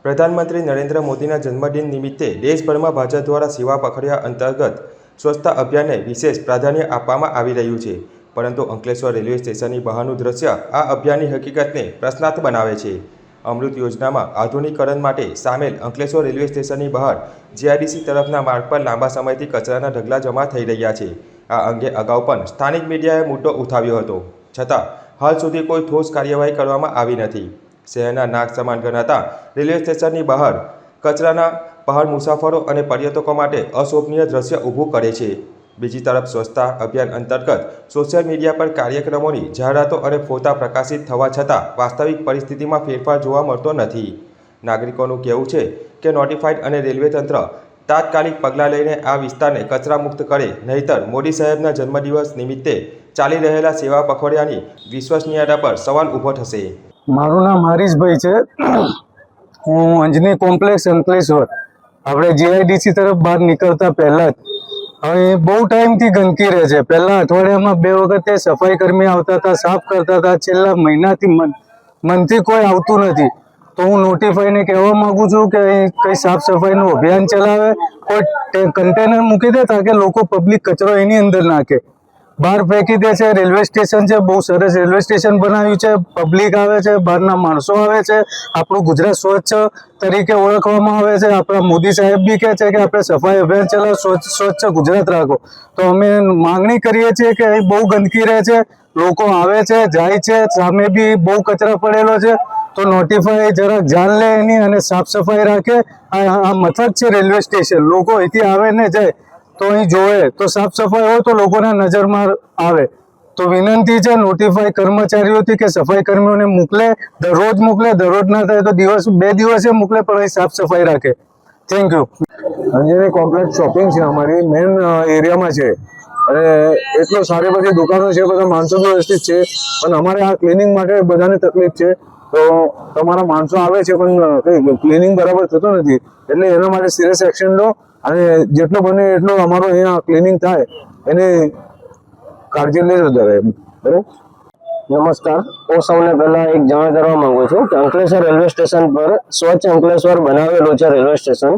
પ્રધાનમંત્રી નરેન્દ્ર મોદીના જન્મદિન નિમિત્તે દેશભરમાં ભાજપ દ્વારા સેવા પખવાડિયા અંતર્ગત સ્વચ્છતા અભિયાનને વિશેષ પ્રાધાન્ય આપવામાં આવી રહ્યું છે. પરંતુ અંકલેશ્વર રેલવે સ્ટેશનની બહારનું દ્રશ્ય આ અભિયાનની હકીકતને પ્રશ્નાર્થ બનાવે છે. અમૃત યોજનામાં આધુનિકીકરણ માટે સામેલ અંકલેશ્વર રેલવે સ્ટેશનની બહાર જીઆઈડીસી તરફના માર્ગ પર લાંબા સમયથી કચરાના ઢગલા જમા થઈ રહ્યા છે. આ અંગે અગાઉ પણ સ્થાનિક મીડિયાએ મુદ્દો ઉઠાવ્યો હતો, છતાં હાલ સુધી કોઈ ઠોસ કાર્યવાહી કરવામાં આવી નથી. શહેરના નાક સમાન ગણાતા રેલવે સ્ટેશનની બહાર કચરાના પહાડ મુસાફરો અને પર્યટકો માટે અશોભનીય દ્રશ્ય ઊભું કરે છે. બીજી તરફ સ્વચ્છતા અભિયાન અંતર્ગત સોશિયલ મીડિયા પર કાર્યક્રમોની જાહેરાતો અને ફોટા પ્રકાશિત થવા છતાં વાસ્તવિક પરિસ્થિતિમાં ફેરફાર જોવા મળતો નથી. નાગરિકોનું કહેવું છે કે નોટિફાઈડ અને રેલવે તંત્ર તાત્કાલિક પગલાં લઈને આ વિસ્તારને કચરા મુક્ત કરે, નહીંતર મોદી સાહેબના જન્મદિવસ નિમિત્તે ચાલી રહેલા સેવા પખવાડિયાની વિશ્વસનીયતા પર સવાલ ઊભો થશે. મારું નામ હરીશભાઈ છે. હું અંજની કોમ્પ્લેક્સ અંકલેશ્વર આપણે જીઆઈડીસી તરફ બહાર નીકળતા પહેલાં જ હવે બહુ ટાઈમથી ગંદકી રહે છે. પહેલાં અઠવાડિયામાં 2 વખતે સફાઈ કર્મી આવતા હતા, સાફ કરતા હતા. છેલ્લા મહિનાથી મનથી કોઈ આવતું નથી. તો હું નોટિફાઈને કહેવા માગું છું કે કંઈ સાફ સફાઈનું અભિયાન ચલાવે, કોઈ કન્ટેનર મૂકી દે તાકે લોકો પબ્લિક કચરો એની અંદર નાખે, બહાર ફેંકી દે છે. રેલવે સ્ટેશન છે, બહુ સરસ રેલવે સ્ટેશન બનાવ્યું છે. પબ્લિક આવે છે, બહારના માણસો આવે છે. આપણું ગુજરાત સ્વચ્છ તરીકે ઓળખવામાં આવે છે. આપણા મોદી સાહેબ બી કહે છે કે આપણે સફાઈ અભિયાન ચલાવો, સ્વચ્છ ગુજરાત રાખો. તો અમે માંગણી કરીએ છીએ કે અહીં બહુ ગંદકી રહે છે, લોકો આવે છે, જાય છે, સામે બી બહુ કચરા પડેલો છે. તો નોટિફાઈ જરાક જાણ લે એની અને સાફ સફાઈ રાખે. આ મથક છે રેલવે સ્ટેશન, લોકો અહીંથી આવે ને જાય તો અહીં જોવે તો સાફ સફાઈ હોય તો લોકોના નજરમાં આવે. તો વિનંતી છે નોટિફાઈ કર્મચારીઓથી કે સફાઈ કર્મીઓને મોકલે, દરરોજ મોકલે. દરરોજ ના થાય તો 2 દિવસે મોકલે, પણ અહીં સાફ સફાઈ રાખે. Thank you. Anjani complex shopping છે, અમારી મેઇન એરિયામાં છે અને એટલો સારી બધી દુકાનો છે, બધા માણસો વ્યવસ્થિત છે. પણ અમારે આ ક્લિનિંગ માટે બધાને તકલીફ છે. તો તમારા માણસો આવે છે પણ કંઈ ક્લિનિંગ બરાબર થતો નથી. એટલે એના માટે સિરિયસ એક્શન લો અને જેટલો બને એટલો અમારો અહીંયા ક્લિનિંગ થાય એની કાળજી લેજો દરેક. બરાબર. નમસ્કાર. હું સૌને પહેલા એક જાણ કરવા માંગુ છું કે અંકલેશ્વર રેલવે સ્ટેશન પર સ્વચ્છ અંકલેશ્વર બનાવેલું છે રેલવે સ્ટેશન.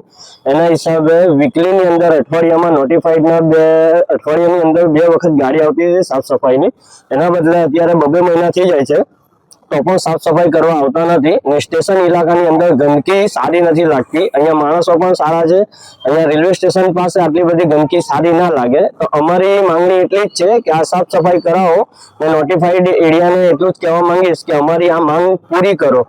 એના હિસાબે વીકલીની અંદર અઠવાડિયામાં નોટિફાઈડના 2 અઠવાડિયાની અંદર 2 વખત ગાડી આવતી હતી સાફ સફાઈની. એના બદલે અત્યારે 2 મહિના થઈ જાય છે તો પણ સાફ સફાઈ કરવા આવતા નથી. ને સ્ટેશન ઇલાકાની અંદર ગંદકી સારી નથી લાગતી. અહીંયા માણસો પણ સારા છે. અહીંયા રેલવે સ્ટેશન પાસે આટલી બધી ગંદકી સારી ના લાગે. તો અમારી માંગણી એટલી જ છે કે આ સાફ સફાઈ કરાવો. ને નોટિફાઈડ એરિયાને એટલું જ કહેવા માંગીશ કે અમારી આ માંગ પૂરી કરો.